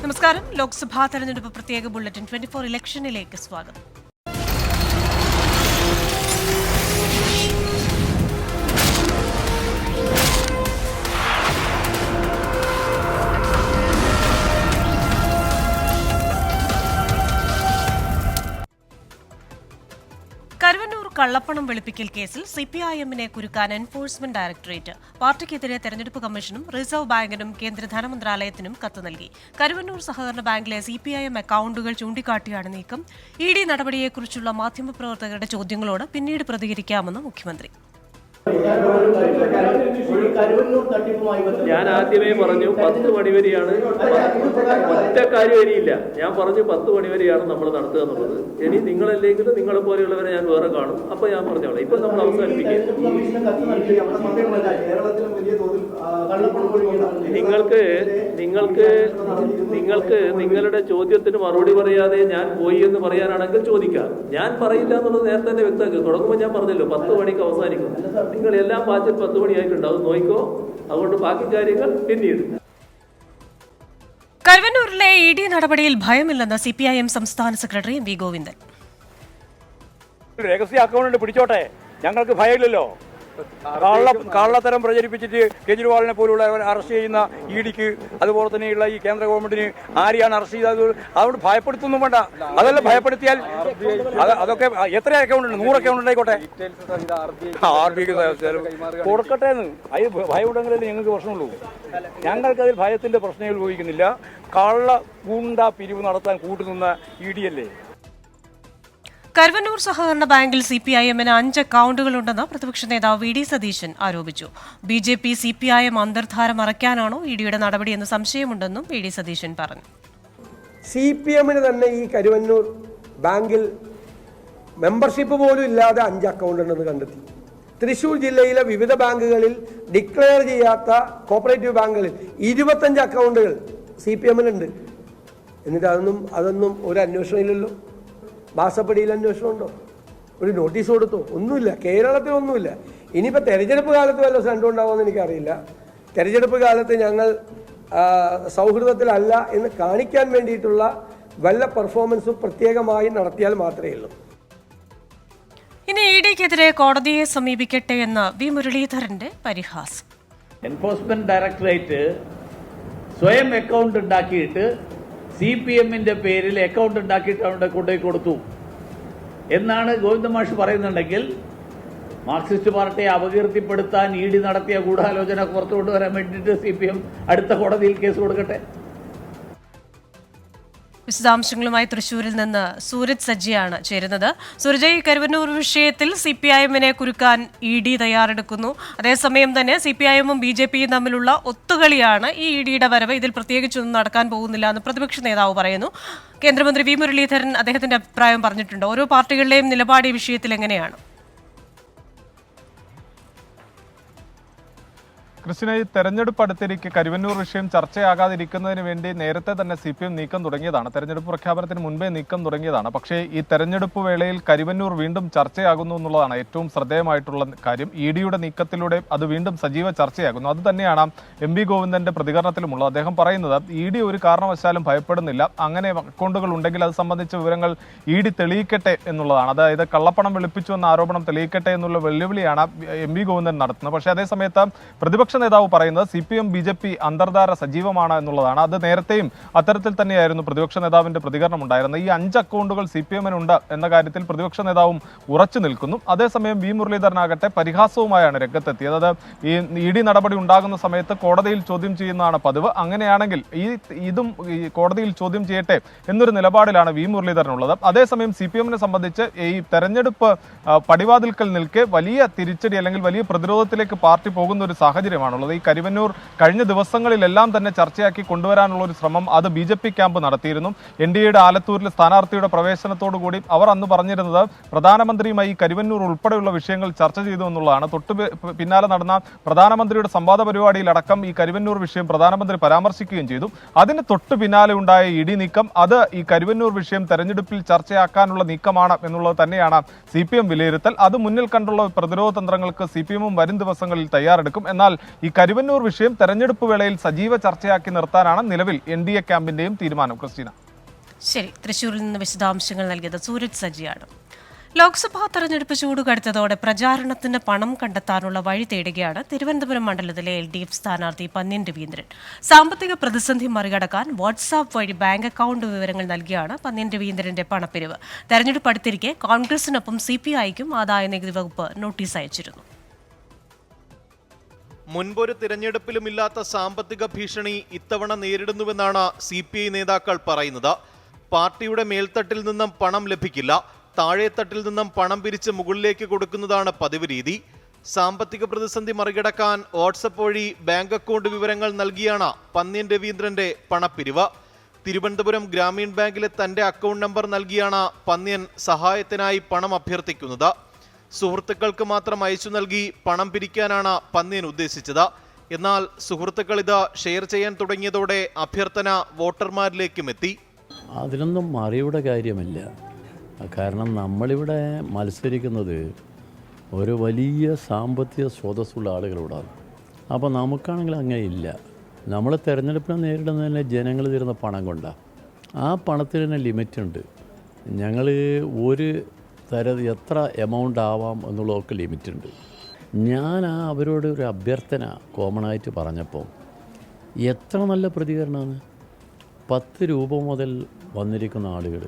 നമസ്കാരം. ലോക്സഭാ തെരഞ്ഞെടുപ്പ് പ്രത്യേക ബുള്ളറ്റിൻ 24 ഇലക്ഷനിലേക്ക് സ്വാഗതം. കരുവന്നൂർ കള്ളപ്പണം വെളുപ്പിക്കൽ കേസിൽ സിപിഐഎമ്മിനെ കുരുക്കാൻ എൻഫോഴ്സ്മെന്റ് ഡയറക്ടറേറ്റ് പാർട്ടിക്കെതിരെ തെരഞ്ഞെടുപ്പ് കമ്മീഷനും റിസർവ് ബാങ്കിനും കേന്ദ്ര ധനമന്ത്രാലയത്തിനും കത്ത് നൽകി. കരുവന്നൂർ സഹകരണ ബാങ്കിലെ സിപിഐഎം അക്കൌണ്ടുകൾ ചൂണ്ടിക്കാട്ടിയാണ് നീക്കം. ഇഡി നടപടിയെക്കുറിച്ചുള്ള മാധ്യമപ്രവർത്തകരുടെ ചോദ്യങ്ങളോട് പിന്നീട് പ്രതികരിക്കാമെന്ന് മുഖ്യമന്ത്രി. ഞാൻ ആദ്യമേ പറഞ്ഞു 10 മണി വരെയാണ്, ഒറ്റ കാര്യം വരിയില്ല. ഞാൻ പറഞ്ഞു 10 മണി വരെയാണ് നമ്മൾ നടത്തുക എന്നുള്ളത്. ഇനി നിങ്ങളല്ലെങ്കിലും നിങ്ങളെ പോലെയുള്ളവരെ ഞാൻ വേറെ കാണും. അപ്പൊ ഞാൻ പറഞ്ഞോളാം. ഇപ്പൊ നമ്മൾ അവസാനിപ്പിക്കുക. നിങ്ങൾക്ക് നിങ്ങളുടെ ചോദ്യത്തിന് മറുപടി പറയാതെ ഞാൻ പോയി എന്ന് പറയാനാണെങ്കിൽ ചോദിക്കാം. ഞാൻ പറയില്ല എന്നുള്ളത് നേരത്തെ തന്നെ വ്യക്തമാക്കി. തുടങ്ങുമ്പോൾ ഞാൻ പറഞ്ഞല്ലോ 10 മണിക്ക് അവസാനിക്കും. നിങ്ങൾ എല്ലാം ബാച്ചിൽ 10 മണിയായിട്ടുണ്ട്. അത് നോക്കിക്കോ. അതുകൊണ്ട് ബാക്കി കാര്യങ്ങൾ പിന്നീട്. കരുവന്നൂരിലെ ഇഡി നടപടിയിൽ ഭയമില്ലെന്ന് സിപിഐഎം സംസ്ഥാന സെക്രട്ടറി എം വി ഗോവിന്ദൻ. രഹസ്യ അക്കൗണ്ട് പിടിച്ചോട്ടെ, ഞങ്ങൾക്ക് ഭയമില്ലല്ലോ. കള്ളത്തരം പ്രചരിപ്പിച്ചിട്ട് കേജ്രിവാളിനെ പോലുള്ളവർ അറസ്റ്റ് ചെയ്യുന്ന ഇഡിക്ക്, അതുപോലെ തന്നെയുള്ള ഈ കേന്ദ്ര ഗവൺമെന്റിന് ആരെയാണ് അറസ്റ്റ് ചെയ്തത്? അതുകൊണ്ട് ഭയപ്പെടുത്തൊന്നും വേണ്ട. അതല്ല, ഭയപ്പെടുത്തിയാൽ അതൊക്കെ എത്ര അക്കൗണ്ട് ഉണ്ട്? 100 അക്കൗണ്ട് ഉണ്ടായിക്കോട്ടെ, കൊടുക്കട്ടെ എന്ന്. അതിൽ ഭയം ഉണ്ടെങ്കിലല്ലേ ഞങ്ങൾക്ക് പ്രശ്നമുള്ളൂ. ഞങ്ങൾക്കതിൽ ഭയത്തിന്റെ പ്രശ്നം ഉപയോഗിക്കുന്നില്ല. കള്ള ഗുണ്ട പിരിവ് നടത്താൻ കൂട്ടുനിന്ന ഇഡിയല്ലേ. കരുവന്നൂർ സഹകരണ ബാങ്കിൽ സിപിഐഎമ്മിന് 5 അക്കൌണ്ടുകളുണ്ടെന്ന് പ്രതിപക്ഷ നേതാവ് വി ഡി സതീശൻ ആരോപിച്ചു. ബിജെപി സിപിഐഎം അന്തർധാര മറയ്ക്കാനാണോ ഇഡിയുടെ നടപടിയെന്ന് സംശയമുണ്ടെന്നും വി ഡി സതീശൻ പറഞ്ഞു. സിപിഎമ്മിന് തന്നെ ഈ കരുവന്നൂർ ബാങ്കിൽ മെമ്പർഷിപ്പ് പോലും ഇല്ലാതെ 5 അക്കൗണ്ട് ഉണ്ടെന്ന് കണ്ടെത്തി. തൃശൂർ ജില്ലയിലെ വിവിധ ബാങ്കുകളിൽ ഡിക്ലെയർ ചെയ്യാത്ത കോപ്പറേറ്റീവ് ബാങ്കുകളിൽ 25 അക്കൗണ്ടുകൾ സിപിഎമ്മിനുണ്ട്. എന്നിട്ട് അതൊന്നും ഒരു അന്വേഷണം ഇല്ലല്ലോ. മാസപ്പടിയിൽ അന്വേഷണം ഉണ്ടോ? ഒരു നോട്ടീസ് കൊടുത്തോ? ഒന്നുമില്ല. കേരളത്തിലൊന്നുമില്ല. ഇനിയിപ്പോൾ തെരഞ്ഞെടുപ്പ് കാലത്ത് വല്ല സെൻറ്റർ ഉണ്ടാവുമെന്ന് എനിക്കറിയില്ല. തെരഞ്ഞെടുപ്പ് കാലത്ത് ഞങ്ങൾ സൗഹൃദത്തിലല്ല എന്ന് കാണിക്കാൻ വേണ്ടിയിട്ടുള്ള വല്ല പെർഫോമൻസും പ്രത്യേകമായി നടത്തിയാൽ മാത്രമേ ഉള്ളൂ. ഇനി ഇഡിക്കെതിരെ കോടതിയെ സമീപിക്കട്ടെ എന്ന് വി മുരളീധരന്റെ പരിഹാസം. എൻഫോഴ്സ്മെന്റ് ഡയറക്ടറേറ്റ് സ്വയം അക്കൗണ്ട് ഉണ്ടാക്കിയിട്ട് സിപിഎമ്മിന്റെ പേരിൽ അക്കൗണ്ട് ഉണ്ടാക്കിയിട്ട് അവിടെ കൊണ്ടുപോയി കൊടുത്തു എന്നാണ് ഗോവിന്ദ മാഷ് പറയുന്നുണ്ടെങ്കിൽ, മാർക്സിസ്റ്റ് പാർട്ടിയെ അപകീർത്തിപ്പെടുത്താൻ ഇഡി നടത്തിയ ഗൂഢാലോചന പുറത്തു കൊണ്ടുവരാൻ വേണ്ടിയിട്ട് സിപിഎം അടുത്ത കോടതിയിൽ കേസ് കൊടുക്കട്ടെ. വിശദാംശങ്ങളുമായി തൃശൂരിൽ നിന്ന് സൂരജ് സജ്ജിയാണ് ചേരുന്നത്. സൂരജ്, ഈ കരുവന്നൂർ വിഷയത്തിൽ സിപിഐഎമ്മിനെ കുരുക്കാൻ ഇഡി തയ്യാറെടുക്കുന്നു. അതേസമയം തന്നെ സിപിഐഎമ്മും ബിജെപിയും തമ്മിലുള്ള ഒത്തുകളിയാണ് ഈ ഇഡിയുടെ വരവ്. ഇതിൽ പ്രത്യേകിച്ചൊന്നും നടക്കാൻ പോകുന്നില്ല എന്ന് പ്രതിപക്ഷ നേതാവ് പറയുന്നു. കേന്ദ്രമന്ത്രി വി മുരളീധരൻ അദ്ദേഹത്തിന്റെ അഭിപ്രായം പറഞ്ഞിട്ടുണ്ട്. ഓരോ പാർട്ടികളുടെയും നിലപാട് ഈ വിഷയത്തിൽ എങ്ങനെയാണ്? കൃഷ്ണ, ഈ തെരഞ്ഞെടുപ്പ് അടുത്തിരിക്കെ കരുവന്നൂർ വിഷയം ചർച്ചയാകാതിരിക്കുന്നതിന് വേണ്ടി നേരത്തെ തന്നെ സിപിഎം നീക്കം തുടങ്ങിയതാണ്. തെരഞ്ഞെടുപ്പ് പ്രഖ്യാപനത്തിന് മുൻപേ നീക്കം തുടങ്ങിയതാണ്. പക്ഷേ ഈ തെരഞ്ഞെടുപ്പ് വേളയിൽ കരുവന്നൂർ വീണ്ടും ചർച്ചയാകുന്നു എന്നുള്ളതാണ് ഏറ്റവും ശ്രദ്ധേയമായിട്ടുള്ള കാര്യം. ഇഡിയുടെ നീക്കത്തിലൂടെ അത് വീണ്ടും സജീവ ചർച്ചയാകുന്നു. അത് തന്നെയാണ് എം വി ഗോവിന്ദന്റെ പ്രതികരണത്തിലുമുള്ളത്. അദ്ദേഹം പറയുന്നത് ഇഡി ഒരു കാരണവശാലും ഭയപ്പെടുന്നില്ല. അങ്ങനെ അക്കൗണ്ടുകൾ ഉണ്ടെങ്കിൽ അത് സംബന്ധിച്ച വിവരങ്ങൾ ഇഡി തെളിയിക്കട്ടെ എന്നുള്ളതാണ്. അതായത് കള്ളപ്പണം വെളുപ്പിച്ചു എന്ന ആരോപണം തെളിയിക്കട്ടെ എന്നുള്ള വെല്ലുവിളിയാണ് എം വി ഗോവിന്ദൻ നടത്തുന്നത്. പക്ഷേ അതേസമയത്ത് പ്രതിപക്ഷ നേതാവ് പറയുന്നത് സിപിഎം ബിജെപി അന്തർധാര സജീവമാണ് എന്നുള്ളതാണ്. അത് നേരത്തെയും അത്തരത്തിൽ തന്നെയായിരുന്നു പ്രതിപക്ഷ നേതാവിന്റെ പ്രതികരണം ഉണ്ടായിരുന്നത്. ഈ 5 അക്കൗണ്ടുകൾ സിപിഎമ്മിനുണ്ട് എന്ന കാര്യത്തിൽ പ്രതിപക്ഷ നേതാവും ഉറച്ചു നിൽക്കുന്നു. അതേസമയം വി മുരളീധരനാകട്ടെ പരിഹാസവുമായാണ് രംഗത്തെത്തിയത്. അത് ഈ ഇഡി നടപടി ഉണ്ടാകുന്ന സമയത്ത് കോടതിയിൽ ചോദ്യം ചെയ്യുന്നതാണ് പതിവ്. അങ്ങനെയാണെങ്കിൽ ഇതും കോടതിയിൽ ചോദ്യം ചെയ്യട്ടെ എന്നൊരു നിലപാടിലാണ് വി മുരളീധരനുള്ളത്. അതേസമയം സിപിഎമ്മിനെ സംബന്ധിച്ച് ഈ തെരഞ്ഞെടുപ്പ് പടിവാതിൽക്കൽ നിൽക്കെ വലിയ തിരിച്ചടി അല്ലെങ്കിൽ വലിയ പ്രതിരോധത്തിലേക്ക് പാർട്ടി പോകുന്ന ഒരു സാഹചര്യമാണ്. ഈ കരുവന്നൂർ കഴിഞ്ഞ ദിവസങ്ങളിലെല്ലാം തന്നെ ചർച്ചയാക്കി കൊണ്ടുവരാനുള്ള ഒരു ശ്രമം അത് ബിജെപി ക്യാമ്പ് നടത്തിയിരുന്നു. എൻഡിഎയുടെ ആലത്തൂരിലെ സ്ഥാനാർത്ഥിയുടെ പ്രവേശനത്തോടുകൂടി അവർ അന്ന് പറഞ്ഞിരുന്നത് പ്രധാനമന്ത്രിയുമായി കരുവന്നൂർ ഉൾപ്പെടെയുള്ള വിഷയങ്ങൾ ചർച്ച ചെയ്തു എന്നുള്ളതാണ്. തൊട്ടു പിന്നാലെ നടന്ന പ്രധാനമന്ത്രിയുടെ സംവാദ പരിപാടിയിലടക്കം ഈ കരുവന്നൂർ വിഷയം പ്രധാനമന്ത്രി പരാമർശിക്കുകയും ചെയ്തു. അതിന് തൊട്ടു പിന്നാലെ ഉണ്ടായ ഇഡി നീക്കം അത് ഈ കരുവന്നൂർ വിഷയം തെരഞ്ഞെടുപ്പിൽ ചർച്ചയാക്കാനുള്ള നീക്കമാണ് എന്നുള്ളത് തന്നെയാണ് സിപിഎം വിലയിരുത്തൽ. അത് മുന്നിൽ കണ്ടുള്ള പ്രതിരോധ തന്ത്രങ്ങൾക്ക് സിപിഎമ്മും വരും ദിവസങ്ങളിൽ തയ്യാറെടുക്കും. എന്നാൽ ഈ കരുവന്നൂർ വിഷയം തെരഞ്ഞെടുപ്പ് വേളയിൽ സജീവ ചർച്ചയാക്കി നിർത്താനാണ് നിലവിൽ NDA ക്യാമ്പിന്റെയും തീരുമാനം. ക്രിസ്റ്റീന. ശരി, തൃശ്ശൂരിൽ നിന്ന് വിശദാംശങ്ങൾ നൽകിയത് സൂരജ് സജിയാണ്. ലോക്സഭാ തെരഞ്ഞെടുപ്പ് ചൂടുകടുത്തതോടെ പ്രചാരണത്തിന് പണം കണ്ടെത്താനുള്ള വഴി തേടുകയാണ് തിരുവനന്തപുരം മണ്ഡലത്തിലെ LDF സ്ഥാനാർത്ഥി പന്ന്യൻ രവീന്ദ്രൻ. സാമ്പത്തിക പ്രതിസന്ധി മറികടക്കാൻ വാട്സാപ്പ് വഴി ബാങ്ക് അക്കൗണ്ട് വിവരങ്ങൾ നൽകിയാണ് പന്ന്യൻ രവീന്ദ്രന്റെ പണപ്പിരിവ്. തെരഞ്ഞെടുപ്പ് അടുത്തിരിക്കെ കോൺഗ്രസിനൊപ്പം CPIക്കും ആദായ നികുതി വകുപ്പ് നോട്ടീസ് അയച്ചിരുന്നു. മുൻപൊരു തിരഞ്ഞെടുപ്പിലുമില്ലാത്ത സാമ്പത്തിക ഭീഷണി ഇത്തവണ നേരിടുന്നുവെന്നാണ് CPI നേതാക്കൾ പറയുന്നത്. പാർട്ടിയുടെ മേൽത്തട്ടിൽ നിന്നും പണം ലഭിക്കില്ല, താഴെത്തട്ടിൽ നിന്നും പണം പിരിച്ച് മുകളിലേക്ക് കൊടുക്കുന്നതാണ് പതിവ് രീതി. സാമ്പത്തിക പ്രതിസന്ധി മറികടക്കാൻ വാട്സപ്പ് വഴി ബാങ്ക് അക്കൗണ്ട് വിവരങ്ങൾ നൽകിയാണ് പന്ന്യൻ രവീന്ദ്രന്റെ പണപ്പിരിവ്. തിരുവനന്തപുരം ഗ്രാമീൺ ബാങ്കിലെ തന്റെ അക്കൗണ്ട് നമ്പർ നൽകിയാണ് പന്ന്യൻ സഹായത്തിനായി പണം അഭ്യർത്ഥിക്കുന്നത്. സുഹൃത്തുക്കൾക്ക് മാത്രം അയച്ചു നൽകി പണം പിരിക്കാനാണ് പന്ന്യൻ ഉദ്ദേശിച്ചത്. എന്നാൽ സുഹൃത്തുക്കൾ ഇത് ഷെയർ ചെയ്യാൻ തുടങ്ങിയതോടെ അഭ്യർത്ഥന വോട്ടർമാരിലേക്കും എത്തി. അതിലൊന്നും മറിയുടെ കാര്യമില്ല. കാരണം നമ്മളിവിടെ മത്സരിക്കുന്നത് ഒരു വലിയ സാമ്പത്തിക സ്രോതസ്സുള്ള ആളുകളോടാണ്. അപ്പോൾ നമുക്കാണെങ്കിൽ അങ്ങനെ ഇല്ല. നമ്മൾ തിരഞ്ഞെടുപ്പിനെ നേരിടുന്നതിന് ജനങ്ങൾ തരുന്ന പണം കൊണ്ടാണ്. ആ പണത്തിന് തന്നെ ലിമിറ്റുണ്ട്. ഞങ്ങൾ ഒരു എത്ര എമൗണ്ട് ആവാം എന്നുള്ളതൊക്കെ ലിമിറ്റുണ്ട്. ഞാൻ അവരോട് ഒരു അഭ്യർത്ഥന കോമണായിട്ട് പറഞ്ഞപ്പോൾ എത്ര നല്ല പ്രതികരണമാണ്. 10 രൂപ മുതൽ വന്നിരിക്കുന്ന ആളുകൾ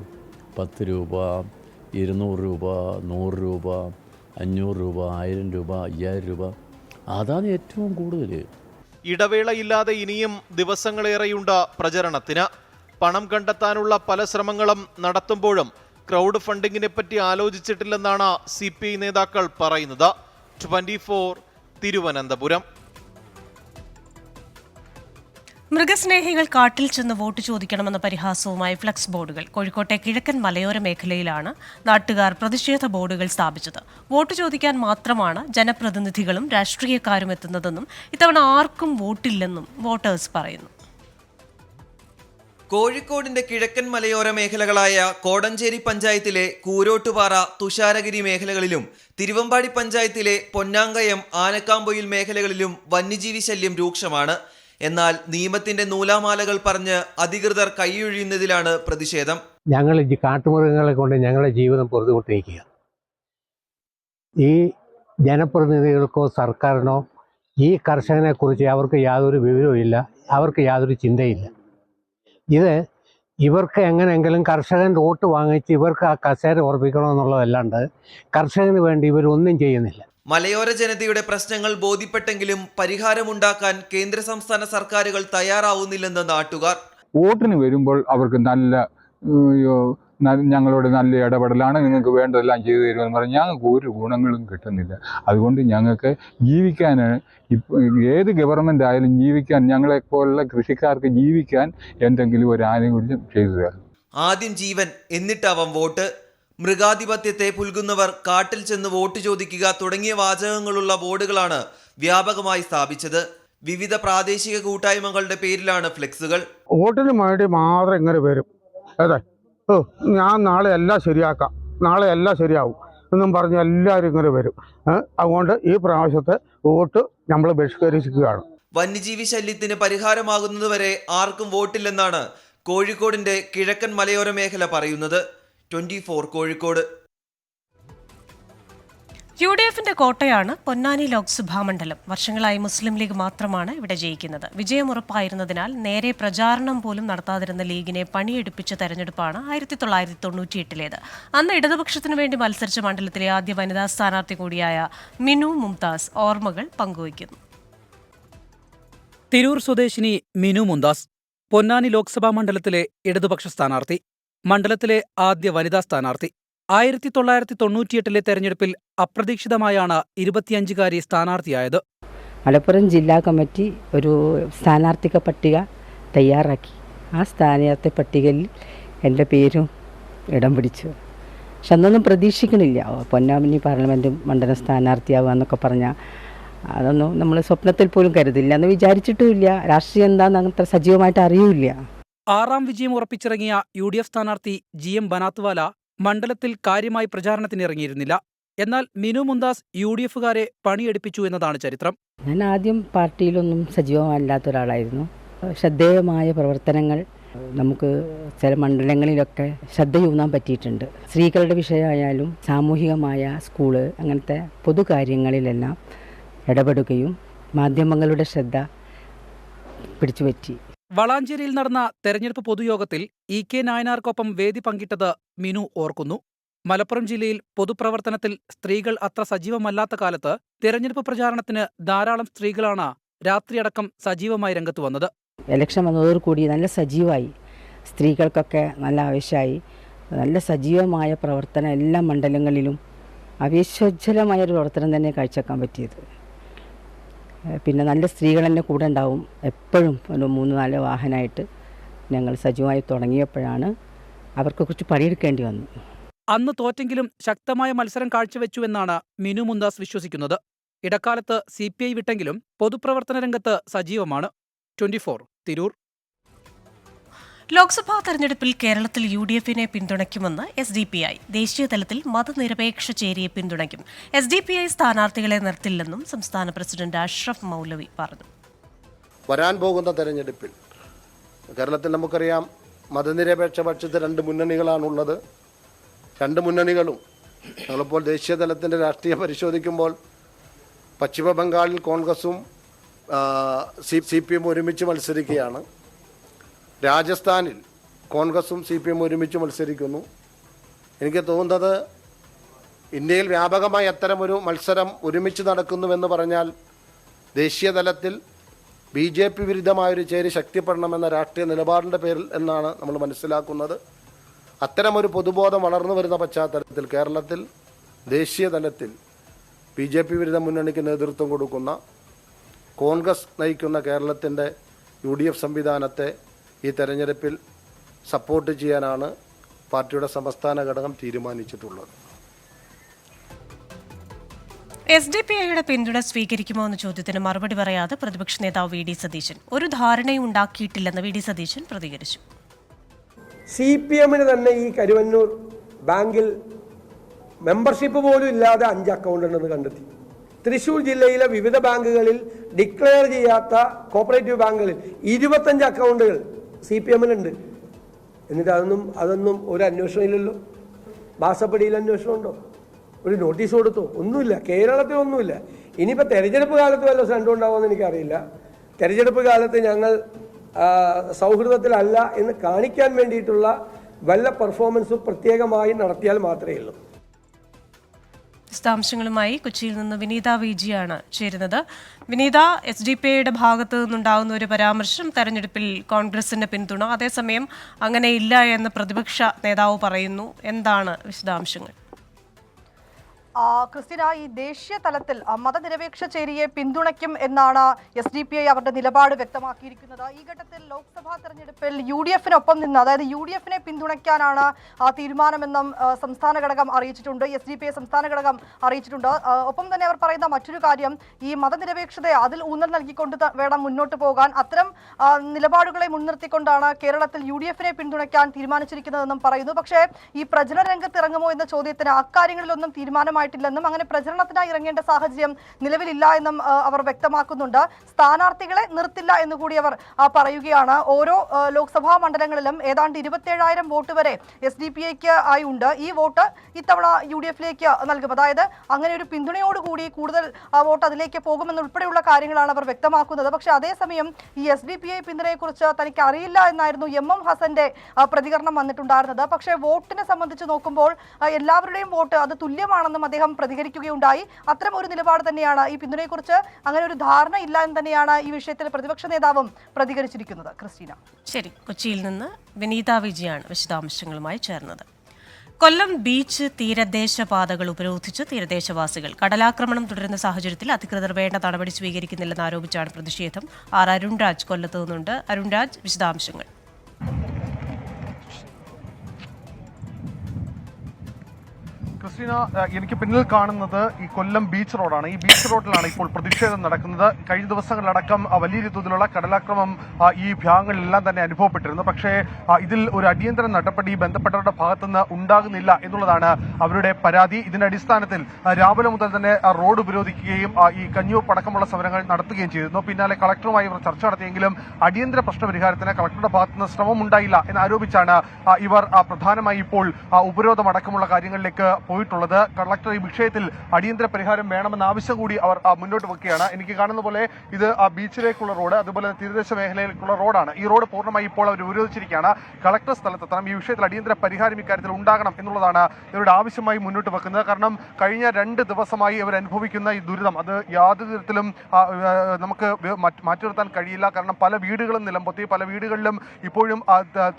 10 രൂപ, 200 രൂപ, 100 രൂപ, 500 രൂപ, 1000 രൂപ, 5000 രൂപ, അതാണ് ഏറ്റവും കൂടുതൽ. ഇടവേളയില്ലാതെ ഇനിയും ദിവസങ്ങളേറെയുണ്ട് പ്രചരണത്തിന്. പണം കണ്ടെത്താനുള്ള പല ശ്രമങ്ങളും നടത്തുമ്പോഴും ക്രൗഡ് ഫണ്ടിങ്ങിനെ പറ്റി ആലോചിച്ചിട്ടില്ലെന്നാണ് CPI നേതാക്കൾ പറയുന്നത്. 24 തിരുവനന്തപുരം. മൃഗസ്നേഹികൾ കാട്ടിൽ ചെന്ന് വോട്ട് ചോദിക്കണമെന്ന പരിഹാസവുമായി ഫ്ലക്സ് ബോർഡുകൾ. കോഴിക്കോട്ടെ കിഴക്കൻ മലയോര മേഖലയിലാണ് നാട്ടുകാർ പ്രതിഷേധ ബോർഡുകൾ സ്ഥാപിച്ചത്. വോട്ട് ചോദിക്കാൻ മാത്രമാണ് ജനപ്രതിനിധികളും രാഷ്ട്രീയക്കാരും എത്തുന്നതെന്നും ഇത്തവണ ആർക്കും വോട്ടില്ലെന്നും വോട്ടേഴ്സ് പറയുന്നു. കോഴിക്കോടിന്റെ കിഴക്കൻ മലയോര മേഖലകളായ കോടഞ്ചേരി പഞ്ചായത്തിലെ കൂരോട്ടുപാറ, തുഷാരഗിരി മേഖലകളിലും തിരുവമ്പാടി പഞ്ചായത്തിലെ പൊന്നാങ്കയം, ആനക്കാമ്പൊയിൽ മേഖലകളിലും വന്യജീവി ശല്യം രൂക്ഷമാണ്. എന്നാൽ നിയമത്തിന്റെ നൂലാമാലകൾ പറഞ്ഞ് അധികൃതർ കൈയൊഴിയുന്നതിലാണ് പ്രതിഷേധം. ഞങ്ങൾ ഈ കാട്ടുമൃഗങ്ങളെ കൊണ്ട് ഞങ്ങളുടെ ജീവിതം പൊറുതുകൊണ്ടിരിക്കുക. ഈ ജനപ്രതിനിധികൾക്കോ സർക്കാരിനോ ഈ കർഷകനെ കുറിച്ച് അവർക്ക് യാതൊരു വിവരവും ഇല്ല, അവർക്ക് യാതൊരു ചിന്തയില്ല. ഇത് ഇവർക്ക് എങ്ങനെയെങ്കിലും കർഷകൻ വോട്ട് വാങ്ങിച്ച് ഇവർക്ക് ആ കസേര ഉറപ്പിക്കണമെന്നുള്ളതല്ലാണ്ട് കർഷകന് വേണ്ടി ഇവരൊന്നും ചെയ്യുന്നില്ല. മലയോര ജനതയുടെ പ്രശ്നങ്ങൾ ബോധ്യപ്പെട്ടെങ്കിലും പരിഹാരമുണ്ടാക്കാൻ കേന്ദ്ര സംസ്ഥാന സർക്കാരുകൾ തയ്യാറാവുന്നില്ലെന്ന് നാട്ടുകാർ. വോട്ടിന് വരുമ്പോൾ അവർക്ക് ഞങ്ങളോട് നല്ല ഇടപെടലാണ്, നിങ്ങൾക്ക് വേണ്ടതെല്ലാം ചെയ്തു തരുമെന്ന് പറഞ്ഞാൽ ഞങ്ങൾക്ക് ഒരു ഗുണങ്ങളും കിട്ടുന്നില്ല. അതുകൊണ്ട് ഞങ്ങൾക്ക് ജീവിക്കാൻ ഏത് ഗവൺമെൻറ് ആയാലും ജീവിക്കാൻ, ഞങ്ങളെപ്പോലുള്ള കൃഷിക്കാർക്ക് ജീവിക്കാൻ എന്തെങ്കിലും ഒരു ആനുകൂല്യം ചെയ്തു തരണം. ആദ്യം ജീവൻ, എന്നിട്ടാവാം വോട്ട്. മൃഗാധിപത്യത്തെ പുൽകുന്നവർ കാട്ടിൽ ചെന്ന് വോട്ട് ചോദിക്കുക തുടങ്ങിയ വാചകങ്ങളുള്ള ബോർഡുകളാണ് വ്യാപകമായി സ്ഥാപിച്ചത്. വിവിധ പ്രാദേശിക കൂട്ടായ്മകളുടെ പേരിലാണ് ഫ്ലെക്സുകൾ. വോട്ടിന് വേണ്ടി മാത്രം ഇങ്ങനെ വരും. അതെ, ഞാൻ നാളെ എല്ലാം ശരിയാക്കാം, നാളെ എല്ലാം ശരിയാവും എന്നും പറഞ്ഞ് എല്ലാവരും ഇങ്ങനെ വരും. അതുകൊണ്ട് ഈ പ്രാവശ്യത്തെ വോട്ട് നമ്മൾ ബഹിഷ്കരിക്കുകയാണ്. വന്യജീവി ശല്യത്തിന് പരിഹാരമാകുന്നതുവരെ ആർക്കും വോട്ടില്ലെന്നാണ് കോഴിക്കോടിന്റെ കിഴക്കൻ മലയോര മേഖല പറയുന്നത്. 24 കോഴിക്കോട്. UDFന്റെ കോട്ടയാണ് പൊന്നാനി ലോക്സഭാ മണ്ഡലം. വർഷങ്ങളായി മുസ്ലിം ലീഗ് മാത്രമാണ് ഇവിടെ ജയിക്കുന്നത്. വിജയമുറപ്പായിരുന്നതിനാൽ നേരെ പ്രചാരണം പോലും നടത്താതിരുന്ന ലീഗിനെ പണിയെടുപ്പിച്ച തെരഞ്ഞെടുപ്പാണ് 1998-ലേത്. അന്ന് ഇടതുപക്ഷത്തിനു വേണ്ടി മത്സരിച്ച മണ്ഡലത്തിലെ ആദ്യ വനിതാ സ്ഥാനാർത്ഥി കൂടിയായ മിനു മുംതാസ് ഓർമ്മകൾ പങ്കുവയ്ക്കുന്നു. തിരൂർ സ്വദേശിനി മിനു മുംതാസ് പൊന്നാനി ലോക്സഭാ മണ്ഡലത്തിലെ ഇടതുപക്ഷ സ്ഥാനാർത്ഥി, മണ്ഡലത്തിലെ ആദ്യ വനിതാ സ്ഥാനാർത്ഥി. 1998-ലെ തെരഞ്ഞെടുപ്പിൽ അപ്രതീക്ഷിതമായാണ് 25-കാരി സ്ഥാനാർത്ഥിയായത്. മലപ്പുറം ജില്ലാ കമ്മിറ്റി ഒരു സ്ഥാനാർത്ഥിക പട്ടിക തയ്യാറാക്കി. ആ സ്ഥാനാർത്ഥി പട്ടികയിൽ എൻ്റെ പേരും ഇടം പിടിച്ചു. പക്ഷെ അന്നൊന്നും പ്രതീക്ഷിക്കണില്ല പൊന്നാനി പാർലമെൻറ്റ് മണ്ഡലം സ്ഥാനാർത്ഥിയാവുക എന്നൊക്കെ പറഞ്ഞാൽ. അതൊന്നും നമ്മൾ സ്വപ്നത്തിൽ പോലും കരുതില്ല, എന്ന് വിചാരിച്ചിട്ടുമില്ല. രാഷ്ട്രീയം എന്താണെന്ന് അത്ര സജീവമായിട്ട് അറിയില്ല. 6ാം വിജയം ഉറപ്പിച്ചിറങ്ങിയ UDF സ്ഥാനാർത്ഥി GM ബനാത്വാല മണ്ഡലത്തിൽ കാര്യമായി പ്രചാരണത്തിനിറങ്ങിയിരുന്നില്ല. എന്നാൽ മിനു മുന്താസ് UDFകാരെ പണിയെടുപ്പിച്ചു എന്നതാണ് ചരിത്രം. ഞാൻ ആദ്യം പാർട്ടിയിലൊന്നും സജീവമല്ലാത്ത ഒരാളായിരുന്നു. ശ്രദ്ധേയമായ പ്രവർത്തനങ്ങൾ നമുക്ക് ചില മണ്ഡലങ്ങളിലൊക്കെ ശ്രദ്ധയൂന്നാൻ പറ്റിയിട്ടുണ്ട്. സ്ത്രീകളുടെ വിഷയമായാലും സാമൂഹികമായ സ്കൂള് അങ്ങനത്തെ പൊതുകാര്യങ്ങളിലെല്ലാം ഇടപെടുകയും മാധ്യമങ്ങളുടെ ശ്രദ്ധ പിടിച്ചുപറ്റി. വളാഞ്ചേരിയിൽ നടന്ന തെരഞ്ഞെടുപ്പ് പൊതുയോഗത്തിൽ EK നായനാർക്കൊപ്പം വേദി പങ്കിട്ടത് മിനു ഓർക്കുന്നു. മലപ്പുറം ജില്ലയിൽ പൊതുപ്രവർത്തനത്തിൽ സ്ത്രീകൾ അത്ര സജീവമല്ലാത്ത കാലത്ത് തെരഞ്ഞെടുപ്പ് പ്രചാരണത്തിന് ധാരാളം സ്ത്രീകളാണ് രാത്രിയടക്കം സജീവമായി രംഗത്ത് വന്നത്. ഇലക്ഷൻ വന്നതോടുകൂടി നല്ല സജീവമായി, സ്ത്രീകൾക്കൊക്കെ നല്ല ആവശ്യമായി, നല്ല സജീവമായ പ്രവർത്തനം എല്ലാ മണ്ഡലങ്ങളിലും ആവേശോജ്വലമായൊരു പ്രവർത്തനം തന്നെ കാഴ്ചവെക്കാൻ പറ്റിയത്. പിന്നെ നല്ല സ്ത്രീകൾ തന്നെ കൂടെ ഉണ്ടാവും. എപ്പോഴും ഒരു 3-4 വാഹനമായിട്ട് ഞങ്ങൾ സജീവമായി തുടങ്ങിയപ്പോഴാണ് അവർക്ക് കുറച്ച് പണിയെടുക്കേണ്ടി വന്നു. അന്ന് തോറ്റെങ്കിലും ശക്തമായ മത്സരം കാഴ്ചവെച്ചുവെന്നാണ് മിനു മുന്താസ് വിശ്വസിക്കുന്നത്. ഇടക്കാലത്ത് CPI വിട്ടെങ്കിലും പൊതുപ്രവർത്തന രംഗത്ത് സജീവമാണ്. 24 തിരൂർ. ലോക്സഭാ തെരഞ്ഞെടുപ്പിൽ കേരളത്തിൽ UDFനെ പിന്തുണയ്ക്കുമെന്ന് SDPI. ദേശീയ തലത്തിൽ മതനിരപേക്ഷ ചേരിയെ പിന്തുണയ്ക്കും. SDPI സ്ഥാനാർത്ഥികളെ നിർത്തില്ലെന്നും സംസ്ഥാന പ്രസിഡന്റ് അഷ്റഫ് മൗലവി പറഞ്ഞു. വരാൻ പോകുന്ന തെരഞ്ഞെടുപ്പിൽ കേരളത്തിൽ നമുക്കറിയാം മതനിരപേക്ഷ പക്ഷത്ത് 2 മുന്നണികളാണുള്ളത്. 2 മുന്നണികളും ഞങ്ങളിപ്പോൾ ദേശീയ തലത്തിൻ്റെ രാഷ്ട്രീയം പരിശോധിക്കുമ്പോൾ പശ്ചിമ ബംഗാളിൽ കോൺഗ്രസും CPM ഒരുമിച്ച് മത്സരിക്കുകയാണ്. രാജസ്ഥാനിൽ കോൺഗ്രസും CPM ഒരുമിച്ച് മത്സരിക്കുന്നു. എനിക്ക് തോന്നുന്നത് ഇന്ത്യയിൽ വ്യാപകമായി അത്തരമൊരു മത്സരം ഒരുമിച്ച് നടക്കുന്നുവെന്ന് പറഞ്ഞാൽ ദേശീയ തലത്തിൽ BJP വിരുദ്ധമായൊരു ചേരി ശക്തിപ്പെടണമെന്ന രാഷ്ട്രീയ നിലപാടിൻ്റെ പേരിൽ എന്നാണ് നമ്മൾ മനസ്സിലാക്കുന്നത്. അത്തരമൊരു പൊതുബോധം വളർന്നു വരുന്ന പശ്ചാത്തലത്തിൽ കേരളത്തിൽ ദേശീയ തലത്തിൽ BJP വിരുദ്ധ മുന്നണിക്ക് നേതൃത്വം കൊടുക്കുന്ന കോൺഗ്രസ് നയിക്കുന്ന കേരളത്തിൻ്റെ UDF സംവിധാനത്തെ ഈ തെരഞ്ഞെടുപ്പിൽ സപ്പോർട്ട് ചെയ്യാനാണ് പാർട്ടിയുടെ സംസ്ഥാന ഘടകം തീരുമാനിച്ചിട്ടുള്ളത്. SDPIയുടെ പിന്തുണ സ്വീകരിക്കുമോ എന്ന ചോദ്യത്തിന് മറുപടി പറയാതെ പ്രതിപക്ഷ നേതാവ് VD സതീശൻ. ഒരു ധാരണയും ഉണ്ടാക്കിയിട്ടില്ലെന്ന് VD സതീശൻ പ്രതികരിച്ചു. CPMന് തന്നെ ഈ കരുവന്നൂർ ബാങ്കിൽ മെമ്പർഷിപ്പ് പോലും ഇല്ലാതെ 5 അക്കൗണ്ട് ഉണ്ടെന്ന് കണ്ടെത്തി. തൃശ്ശൂർ ജില്ലയിലെ വിവിധ ബാങ്കുകളിൽ ഡിക്ലെയർ ചെയ്യാത്ത കോപ്പറേറ്റീവ് ബാങ്കുകളിൽ 25 അക്കൗണ്ടുകൾ CPMനുണ്ട്. എന്നിട്ട് അതൊന്നും ഒരു അന്വേഷണം ഇല്ലല്ലോ. മാസപ്പടിയിൽ അന്വേഷണം ഉണ്ടോ? ഒരു നോട്ടീസ് കൊടുത്തോ? ഒന്നുമില്ല. കേരളത്തിലൊന്നുമില്ല. ഇനിയിപ്പോൾ തെരഞ്ഞെടുപ്പ് കാലത്ത് വല്ല സെൻഡും ഉണ്ടാവുമെന്ന് എനിക്കറിയില്ല. തെരഞ്ഞെടുപ്പ് കാലത്ത് ഞങ്ങൾ സൗഹൃദത്തിലല്ല എന്ന് കാണിക്കാൻ വേണ്ടിയിട്ടുള്ള വല്ല പെർഫോമൻസും പ്രത്യേകമായി നടത്തിയാൽ മാത്രമേ ഉള്ളൂ. വിശദാംശങ്ങളുമായി കൊച്ചിയിൽ നിന്ന് വിനീത വിജിയാണ് ചേരുന്നത്. വിനീത, SDPIയുടെ ഭാഗത്ത് നിന്നുണ്ടാകുന്ന ഒരു പരാമർശം തെരഞ്ഞെടുപ്പിൽ കോൺഗ്രസിന്റെ പിന്തുണ, അതേസമയം അങ്ങനെയില്ല എന്ന് പ്രതിപക്ഷ നേതാവ് പറയുന്നു. എന്താണ് വിശദാംശങ്ങൾ? ക്രിസ്ത്യന, ഈ ദേശീയ തലത്തിൽ മതനിരപേക്ഷ ചേരിയെ പിന്തുണയ്ക്കും എന്നാണ് SDPI അവരുടെ നിലപാട് വ്യക്തമാക്കിയിരിക്കുന്നത്. ഈ ഘട്ടത്തിൽ ലോക്സഭാ തെരഞ്ഞെടുപ്പിൽ UDFനൊപ്പം നിന്ന്, അതായത് UDFനെ പിന്തുണയ്ക്കാനാണ് തീരുമാനമെന്നും സംസ്ഥാന ഘടകം അറിയിച്ചിട്ടുണ്ട്. SDPI സംസ്ഥാന ഘടകം അറിയിച്ചിട്ടുണ്ട്. ഒപ്പം തന്നെ അവർ പറയുന്ന മറ്റൊരു കാര്യം, ഈ മതനിരപേക്ഷതയെ അതിൽ ഊന്നൽ നൽകിക്കൊണ്ട് വേണം മുന്നോട്ട് പോകാൻ. അത്തരം നിലപാടുകളെ മുൻനിർത്തിക്കൊണ്ടാണ് കേരളത്തിൽ UDFനെ പിന്തുണയ്ക്കാൻ തീരുമാനിച്ചിരിക്കുന്നതെന്നും പറയുന്നു. പക്ഷേ ഈ പ്രചരണ രംഗത്ത് ഇറങ്ങുമോ എന്ന ചോദ്യത്തിന് അക്കാര്യങ്ങളിലൊന്നും തീരുമാനമായി ില്ലെന്നും അങ്ങനെ പ്രചരണത്തിനായി ഇറങ്ങേണ്ട സാഹചര്യം നിലവിലില്ല എന്നും അവർ വ്യക്തമാക്കുന്നുണ്ട്. സ്ഥാനാർത്ഥികളെ നിർത്തില്ല എന്നുകൂടി അവർ പറയുകയാണ്. ഓരോ ലോക്സഭാ മണ്ഡലങ്ങളിലും ഏതാണ്ട് 27,000 വോട്ട് വരെ SDPIക്ക് ആയി ഉണ്ട്. ഈ വോട്ട് ഇത്തവണ UDFലേക്ക് നൽകും. അതായത് അങ്ങനെ ഒരു പിന്തുണയോടുകൂടി കൂടുതൽ വോട്ട് അതിലേക്ക് പോകുമെന്നുൾപ്പെടെയുള്ള കാര്യങ്ങളാണ് അവർ വ്യക്തമാക്കുന്നത്. പക്ഷേ അതേസമയം ഈ SDPI പിന്തുണയെക്കുറിച്ച് തനിക്ക് അറിയില്ല എന്നായിരുന്നു MM ഹസന്റെ പ്രതികരണം വന്നിട്ടുണ്ടായിരുന്നത്. പക്ഷേ വോട്ടിനെ സംബന്ധിച്ച് നോക്കുമ്പോൾ എല്ലാവരുടെയും വോട്ട് അത് തുല്യമാണെന്നും അദ്ദേഹം പ്രതികരിക്കുകയുണ്ടായി. അത്തരം ഒരു നിലപാട് തന്നെയാണ്. ഈ പിന്തുണയെക്കുറിച്ച് അങ്ങനെ ഒരു ധാരണ ഇല്ല എന്ന് തന്നെയാണ് ഈ വിഷയത്തിൽ പ്രതിപക്ഷ നേതാവും പ്രതികരിച്ചിരിക്കുന്നത്. ക്രിസ്റ്റീന. ശരി, കൊച്ചിയിൽ നിന്ന് വിനീത വിജിയാണ് വിശദാംശങ്ങളുമായി ചേർന്നത്. കൊല്ലം ബീച്ച് തീരദേശ പാതകൾ ഉപരോധിച്ച് തീരദേശവാസികൾ. കടലാക്രമണം തുടരുന്ന സാഹചര്യത്തിൽ അധികൃതർ വേണ്ട നടപടി സ്വീകരിക്കുന്നില്ലെന്ന് ആരോപിച്ചാണ് പ്രതിഷേധം. അരുൺരാജ് കൊല്ലത്ത് നിന്നുണ്ട്. അരുൺരാജ്, വിശദാംശങ്ങൾ. ക്രിസ്റ്റീന, എനിക്ക് പിന്നിൽ കാണുന്നത് ഈ കൊല്ലം ബീച്ച് റോഡാണ്. ഈ ബീച്ച് റോഡിലാണ് ഇപ്പോൾ പ്രതിഷേധം നടക്കുന്നത്. കഴിഞ്ഞ ദിവസങ്ങളിലടക്കം വലിയ തോതിലുള്ള കടലാക്രമം ഈ ഭാഗങ്ങളിലെല്ലാം തന്നെ അനുഭവപ്പെട്ടിരുന്നു. പക്ഷേ ഇതിൽ ഒരു അടിയന്തര നടപടി ബന്ധപ്പെട്ടവരുടെ ഭാഗത്തുനിന്ന് ഉണ്ടാകുന്നില്ല എന്നുള്ളതാണ് അവരുടെ പരാതി. ഇതിന്റെ അടിസ്ഥാനത്തിൽ രാവിലെ മുതൽ തന്നെ റോഡ് ഉപരോധിക്കുകയും ഈ കഞ്ഞിവെപ്പടക്കമുള്ള സമരങ്ങൾ നടത്തുകയും ചെയ്തിരുന്നു. പിന്നാലെ കളക്ടറുമായി ഇവർ ചർച്ച നടത്തിയെങ്കിലും അടിയന്തര പ്രശ്നപരിഹാരത്തിന് കളക്ടറുടെ ഭാഗത്തുനിന്ന് ശ്രമമുണ്ടായില്ല എന്നാരോപിച്ചാണ് ഇവർ പ്രധാനമായി ഇപ്പോൾ ഉപരോധമടക്കമുള്ള കാര്യങ്ങളിലേക്ക് പോയിട്ടുള്ളത്. കളക്ടർ ഈ വിഷയത്തിൽ അടിയന്തര പരിഹാരം വേണമെന്ന ആവശ്യം കൂടി അവർ മുന്നോട്ട് വെക്കുകയാണ്. എനിക്ക് കാണുന്ന പോലെ ഇത് ബീച്ചിലേക്കുള്ള റോഡ്, അതുപോലെ തീരദേശ മേഖലയിലേക്കുള്ള റോഡാണ്. ഈ റോഡ് പൂർണ്ണമായി ഇപ്പോൾ അവർ ഉപരോധിച്ചിരിക്കുകയാണ്. കളക്ടർ സ്ഥലത്തെത്തണം, ഈ വിഷയത്തിൽ അടിയന്തര പരിഹാരം ഇക്കാര്യത്തിൽ ഉണ്ടാകണം എന്നുള്ളതാണ് ഇവരുടെ ആവശ്യമായി മുന്നോട്ട് വെക്കുന്നത്. കാരണം കഴിഞ്ഞ 2 ദിവസമായി ഇവർ അനുഭവിക്കുന്ന ഈ ദുരിതം അത് യാതൊരു തരത്തിലും നമുക്ക് മാറ്റി നിർത്താൻ കഴിയില്ല. കാരണം പല വീടുകളും നിലംപൊത്തി, പല വീടുകളിലും ഇപ്പോഴും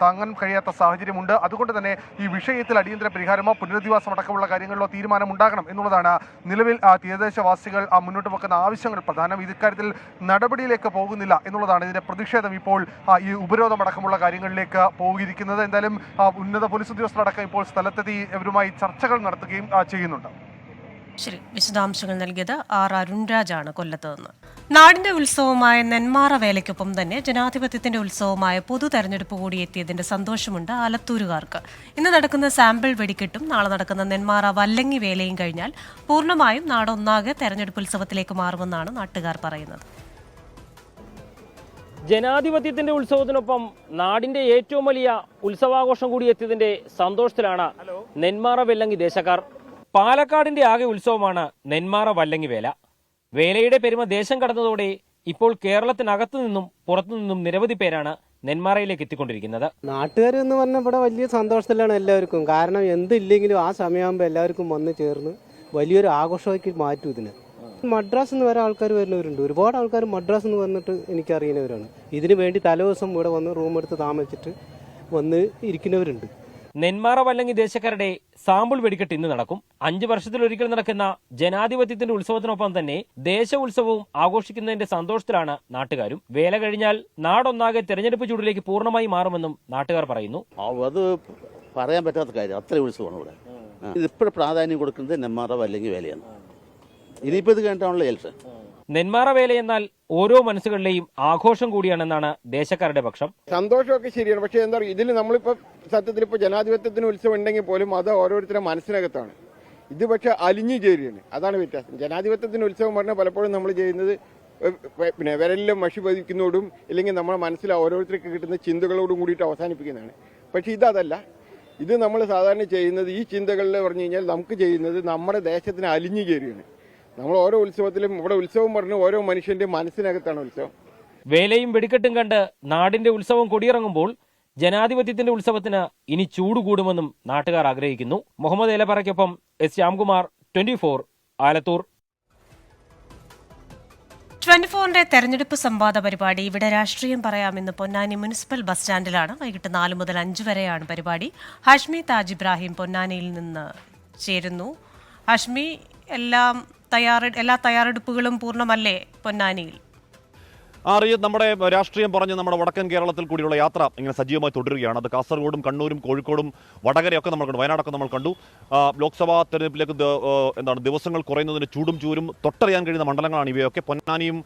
താങ്ങാൻ കഴിയാത്ത സാഹചര്യമുണ്ട്. അതുകൊണ്ട് തന്നെ ഈ വിഷയത്തിൽ അടിയന്തര പരിഹാരമോ പുനരധിവാസം അടക്കമുള്ള കാര്യങ്ങളിലോ തീരുമാനമുണ്ടാകണം എന്നുള്ളതാണ് നിലവിൽ തീരദേശവാസികൾ മുന്നോട്ട് വെക്കുന്ന ആവശ്യങ്ങൾ പ്രധാനം. ഇക്കാര്യത്തിൽ നടപടിയിലേക്ക് പോകുന്നില്ല എന്നുള്ളതാണ് ഇതിന്റെ പ്രതിഷേധം ഇപ്പോൾ ഈ ഉപരോധമടക്കമുള്ള കാര്യങ്ങളിലേക്ക് പോയിരിക്കുന്നത്. എന്തായാലും ഉന്നത പോലീസ് ഉദ്യോഗസ്ഥരടക്കം ഇപ്പോൾ സ്ഥലത്തെത്തി ഇവരുമായി ചർച്ചകൾ നടത്തുകയും ചെയ്യുന്നുണ്ട്. ശരി, വിശദാംശങ്ങൾ നൽകിയത് ആർ അരുൺരാജാണ് കൊല്ലത്ത് നിന്ന്. നാടിന്റെ ഉത്സവമായ നെന്മാറ വേലയ്ക്കൊപ്പം തന്നെ ജനാധിപത്യത്തിന്റെ ഉത്സവമായ പൊതു തെരഞ്ഞെടുപ്പ് കൂടി എത്തിയതിന്റെ സന്തോഷമുണ്ട് ആലത്തൂരുകാർക്ക്. ഇന്ന് നടക്കുന്ന സാമ്പിൾ വെടിക്കെട്ടും നാളെ നടക്കുന്ന നെന്മാറ വല്ലങ്ങി വേലയും കഴിഞ്ഞാൽ പൂർണ്ണമായും നാടൊന്നാകെ തെരഞ്ഞെടുപ്പ് ഉത്സവത്തിലേക്ക് മാറുമെന്നാണ് നാട്ടുകാർ പറയുന്നത്. ജനാധിപത്യത്തിന്റെ ഉത്സവത്തിനൊപ്പം നാടിന്റെ ഏറ്റവും വലിയ ഉത്സവാഘോഷം കൂടി എത്തിയതിന്റെ സന്തോഷത്തിലാണ് നെന്മാറ വെല്ലങ്ങി ദേശക്കാർ. പാലക്കാടിന്റെ ആകെ ഉത്സവമാണ് നെന്മാറ വല്ലങ്ങി വേല. വേലയുടെ പെരുമ ദേശം കടന്നതോടെ ഇപ്പോൾ കേരളത്തിനകത്തു നിന്നും പുറത്തു നിന്നും നിരവധി പേരാണ് നെന്മാറയിലേക്ക് എത്തിക്കൊണ്ടിരിക്കുന്നത്. നാട്ടുകാർ എന്ന് പറഞ്ഞാൽ ഇവിടെ വലിയ സന്തോഷത്തിലാണ് എല്ലാവർക്കും. കാരണം എന്തില്ലെങ്കിലും ആ സമയമാകുമ്പോൾ എല്ലാവർക്കും വന്ന് ചേർന്ന് വലിയൊരു ആഘോഷമാക്കി മാറ്റും ഇതിന്. മദ്രാസ് എന്ന് വരെ ആൾക്കാർ വരുന്നവരുണ്ട്. ഒരുപാട് ആൾക്കാർ മദ്രാസ് എന്ന് വന്നിട്ട് എനിക്കറിയുന്നവരാണ്. ഇതിനു വേണ്ടി തലേദിവസം ഇവിടെ വന്ന് റൂം എടുത്ത് താമസിച്ചിട്ട് വന്ന് ഇരിക്കുന്നവരുണ്ട്. നെന്മാറ വല്ലങ്ങി ദേശക്കാരുടെ സാമ്പിൾ വെടിക്കെട്ട് ഇന്ന് നടക്കും. 5 വർഷത്തിലൊരിക്കൽ നടക്കുന്ന ജനാധിപത്യത്തിന്റെ ഉത്സവത്തിനൊപ്പം തന്നെ ദേശ ഉത്സവവും ആഘോഷിക്കുന്നതിന്റെ സന്തോഷത്തിലാണ് നാട്ടുകാരും. വേല കഴിഞ്ഞാൽ നാടൊന്നാകെ തെരഞ്ഞെടുപ്പ് ചൂടിലേക്ക് പൂർണ്ണമായി മാറുമെന്നും നാട്ടുകാർ പറയുന്നു. അത് പറയാൻ പറ്റാത്ത കാര്യം, അത്ര ഉത്സവമാണ് ഇവിടെ. ഇതിപ്പോഴും പ്രാധാന്യം കൊടുക്കുന്നത് നെന്മാറ വല്ലങ്ങി വേലയാണ്. ഇനിയിപ്പോൾ ഇത് കഴിഞ്ഞിട്ടാണല്ലോ ഇലക്ഷൻ. നെന്മാറ വേല എന്നാൽ ഓരോ മനസ്സുകളിലെയും ആഘോഷം കൂടിയാണെന്നാണ് ദേശക്കാരുടെ പക്ഷം. സന്തോഷമൊക്കെ ശരിയാണ്, പക്ഷേ എന്താ പറയുക, ഇതിൽ നമ്മളിപ്പോൾ സത്യത്തിൽ ഇപ്പോൾ ജനാധിപത്യത്തിന് ഉത്സവം ഉണ്ടെങ്കിൽ പോലും അത് ഓരോരുത്തരുടെ മനസ്സിനകത്താണ്. ഇത് പക്ഷെ അലിഞ്ഞു ചേരുകയാണ്, അതാണ് വ്യത്യാസം. ജനാധിപത്യത്തിന് ഉത്സവം പറഞ്ഞാൽ പലപ്പോഴും നമ്മൾ ചെയ്യുന്നത് പിന്നെ വിരലിലും മഷി പതിക്കുന്നതോടും ഇല്ലെങ്കിൽ നമ്മുടെ മനസ്സിൽ ഓരോരുത്തർക്ക് കിട്ടുന്ന ചിന്തകളോടും കൂടിയിട്ട് അവസാനിപ്പിക്കുന്നതാണ്. പക്ഷേ ഇതല്ല, ഇത് നമ്മൾ സാധാരണ ചെയ്യുന്നത് ഈ ചിന്തകളിൽ പറഞ്ഞു കഴിഞ്ഞാൽ നമുക്ക് ചെയ്യുന്നത് നമ്മുടെ ദേശത്തിന് അലിഞ്ഞു ചേരുകയാണ്. നമ്മൾ ഓരോ ഉത്സവത്തിലും ഇവിടെ ഉത്സവം പറഞ്ഞ് ഓരോ മനുഷ്യന്റെ മനസ്സിനകത്താണ് ഉത്സവം. വേലയും വെടിക്കെട്ടും കണ്ട് നാടിന്റെ ഉത്സവം കൊടിയിറങ്ങുമ്പോൾ ജനാധിപത്യത്തിന്റെ ഉത്സവത്തിന് ഇനി ചൂട് കൂടുമെന്നും നാട്ടുകാർ ആഗ്രഹിക്കുന്നു. മുഹമ്മദ് ഏലപ്പാറയ്ക്കൊപ്പം എസ് ശ്യാംകുമാർ, 24 ആലത്തൂർ. 24ന്റെ തെരഞ്ഞെടുപ്പ് സംവാദ പരിപാടി ഇവിടെ രാഷ്ട്രീയം പറയാമെന്ന് പൊന്നാനി മുനിസിപ്പൽ ബസ് സ്റ്റാൻഡിലാണ്. വൈകിട്ട് 4 മുതൽ 5 വരെയാണ് പരിപാടി. ഹാഷ്മി താജ് ഇബ്രാഹിം പൊന്നാനിയിൽ നിന്ന് ചേരുന്നു. ഹാഷ്മി, എല്ലാ തയ്യാറെടുപ്പുകളും പൂർണ്ണമല്ലേ പൊന്നാനിയിൽ? നമ്മുടെ രാഷ്ട്രീയം പറഞ്ഞ് നമ്മുടെ വടക്കൻ കേരളത്തിൽ കൂടിയുള്ള യാത്ര ഇങ്ങനെ സജീവമായി തുടരുകയാണ്. അത് കാസർഗോഡും കണ്ണൂരും കോഴിക്കോടും വടകരയൊക്കെ നമ്മൾ കണ്ടു, വയനാടൊക്കെ നമ്മൾ കണ്ടു. ലോക്സഭാ തെരഞ്ഞെടുപ്പിലേക്ക് ദിവസങ്ങൾ കുറയുന്നതിന് ചൂടും ചൂരും തൊട്ടറിയാൻ കഴിയുന്ന മണ്ഡലങ്ങളാണ് ഇവയൊക്കെ. പൊന്നാനിയും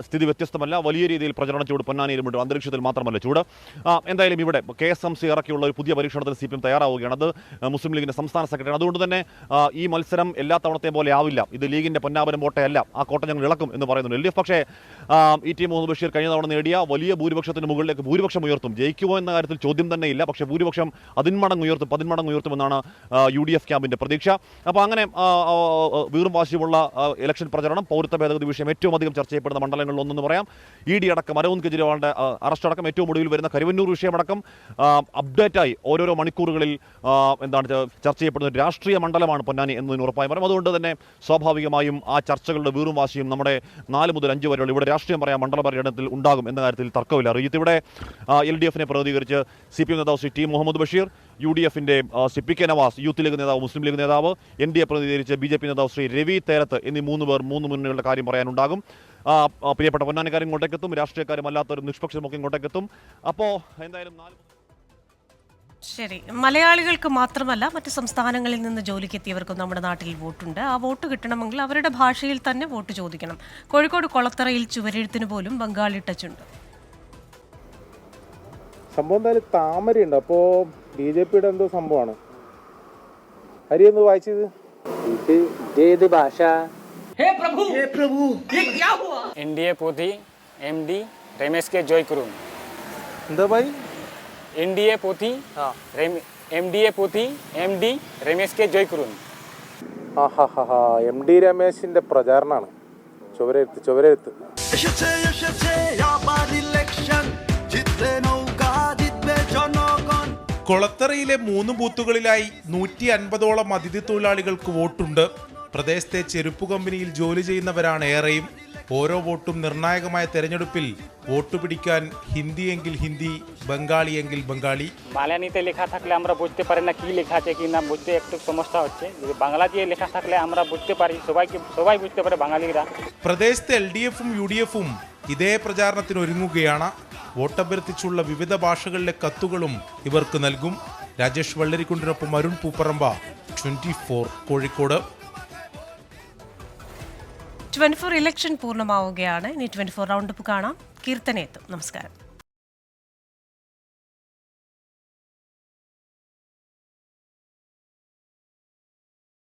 സ്ഥിതി വ്യത്യസ്തമല്ല, വലിയ രീതിയിൽ പ്രചരണ ചൂട് പൊന്നാനിയിലുമുണ്ട്. അന്തരീക്ഷത്തിൽ മാത്രമല്ല ചൂട്. എന്തായാലും ഇവിടെ KSMC ഇറക്കിയുള്ള ഒരു പുതിയ പരീക്ഷണത്തിന് CPM തയ്യാറാവുകയാണ്. അത് മുസ്ലിം ലീഗിന്റെ സംസ്ഥാന സെക്രട്ടറി. അതുകൊണ്ട് തന്നെ ഈ മത്സരം എല്ലാ തവണത്തെ പോലെ ആവില്ല. ഇത് ലീഗിന്റെ പൊന്നാപനം കോട്ടയല്ല, ആ കോട്ട ഞങ്ങൾ ഇളക്കും എന്ന് പറയുന്നുണ്ട് LDF. പക്ഷേ ET മുഹമ്മദ് ബഷീർ കഴിഞ്ഞ തവണ നേടിയ വലിയ ഭൂരിപക്ഷത്തിന് മുകളിലേക്ക് ഭൂരിപക്ഷം ഉയർത്തും. ജയിക്കുമോ എന്ന കാര്യത്തിൽ ചോദ്യം തന്നെ ഇല്ല. പക്ഷേ ഭൂരിപക്ഷം 10 മടങ്ങ് ഉയർത്തുമെന്നാണ് UDF ക്യാമ്പിന്റെ പ്രതീക്ഷ. അപ്പോൾ അങ്ങനെ വീറും വാശിയുമുള്ള ഇലക്ഷൻ പ്രചരണം, പൗരത്വ ഭേദഗതി വിഷയം ഏറ്റവും അധികം ചർച്ച ചെയ്യപ്പെടുന്ന മണ്ഡലങ്ങളിൽ ഒന്നെന്ന് പറയാം. ED അടക്കം, അരവിന്ദ് കെജ്രിവാളിന്റെ അറസ്റ്റ് അടക്കം, ഏറ്റവും ഒടുവിൽ വരുന്ന കരുവന്നൂർ വിഷയമടക്കം അപ്ഡേറ്റായി ഓരോരോ മണിക്കൂറുകളിൽ ചർച്ച ചെയ്യപ്പെടുന്ന ഒരു രാഷ്ട്രീയ മണ്ഡലമാണ് പൊന്നാനി എന്നതിന് ഉറപ്പായി പറയും. അതുകൊണ്ട് തന്നെ സ്വാഭാവികമായും ആ ചർച്ചകളുടെ വീറും വാശിയും നമ്മുടെ 4 മുതൽ 5 വരെയുള്ള ഇവിടെ രാഷ്ട്രീയം പറയാം മണ്ഡല പര്യടനത്തിൽ ഉണ്ടാകും എന്ന കാര്യത്തിൽ തർക്കമില്ല. ഇവിടെ LDF-നെ പ്രതികരിച്ച് CPM നേതാവ് ശ്രീ T മുഹമ്മദ് ബഷീർ, UDF-ന്റെ PK നവാസ്, യൂത്ത് ലീഗ് നേതാവ്, മുസ്ലിം ലീഗ് നേതാവ്, NDA പ്രതിനിധീകരിച്ച് BJP നേതാവ് ശ്രീ രവി തേരത്ത് എന്നീ 3 പേർ 3 മുന്നണികളുടെ കാര്യം പറയാനുണ്ടാകും. പ്രിയപ്പെട്ട പൊന്നാനിക്കാരും ഇങ്ങോട്ടേക്കെത്തും, രാഷ്ട്രീയക്കാരും അല്ലാത്തവരും നിഷ്പക്ഷമൊക്കെ ഇങ്ങോട്ടേക്കെത്തും. അപ്പോൾ എന്തായാലും ശരി, മലയാളികൾക്ക് മാത്രമല്ല മറ്റ് സംസ്ഥാനങ്ങളിൽ നിന്ന് ജോലിക്കെത്തിയവർക്കും നമ്മുടെ നാട്ടിൽ വോട്ടുണ്ട്. ആ വോട്ട് കിട്ടണമെങ്കിൽ അവരുടെ ഭാഷയിൽ തന്നെ വോട്ട് ചോദിക്കണം. കോഴിക്കോട് കൊളത്തറയിൽ ചുവരെഴുത്തിന് പോലും ബംഗാളി ടച്ച് ഉണ്ട്. സംഭവം എന്തായാലും താമരയുണ്ട്. അപ്പോൾ BJPയുടെ എന്തോ സംഭവമാണ്. ഹരി എന്ന് വായിച്ചത് ഏത് ഭാഷ? NDA पोथी MD रमेश के जॉय करूँ. എന്താ ഭായി? NDA पोथी MDA पोथी MD रमेश के जॉय करूँ. MD രമേശിന്റെ പ്രചാരണമാണ്. ചുവരെഴുത്ത്. കൊളത്തറയിലെ 3 ബൂത്തുകളിലായി 150ഓളം അതിഥി തൊഴിലാളികൾക്ക് വോട്ടുണ്ട്. പ്രദേശത്തെ ചെരുപ്പ് കമ്പനിയിൽ ജോലി ചെയ്യുന്നവരാണ് ഏറെയും. ഓരോ വോട്ടും നിർണായകമായ തെരഞ്ഞെടുപ്പിൽ വോട്ട് പിടിക്കാൻ ഹിന്ദിയെങ്കിൽ ഹിന്ദി, ബംഗാളിയെങ്കിൽ ബംഗാളി. বাংলাতে লেখা থাকলে আমরা বুঝতে পারি না কি লেখা আছে কি না বুঝতে একটু সমস্যা হচ্ছে. যদি বাংলা দিয়ে লেখা থাকলে আমরা বুঝতে পারি, সবাই বুঝতে পারে বাঙালিরা. പ്രദേശത്തെ LDFും UDFും ഇതേ പ്രചാരണത്തിന് ഒരുങ്ങുകയാണ്. വോട്ടഭ്യർത്ഥിച്ചുള്ള വിവിധ ഭാഷകളിലെ കത്തുകളും ഇവർക്ക് നൽകും. രാജേഷ് വള്ളരിക്കുണ്ടിനൊപ്പം അരുൺ പൂപ്പറമ്പ, 24 കോഴിക്കോട്. 24 ഇലക്ഷൻ പൂർണ്ണമാവുകയാണ്. ഇനി 24 റൗണ്ടപ്പ് കാണാം. കീർത്തനയെത്തും. നമസ്കാരം.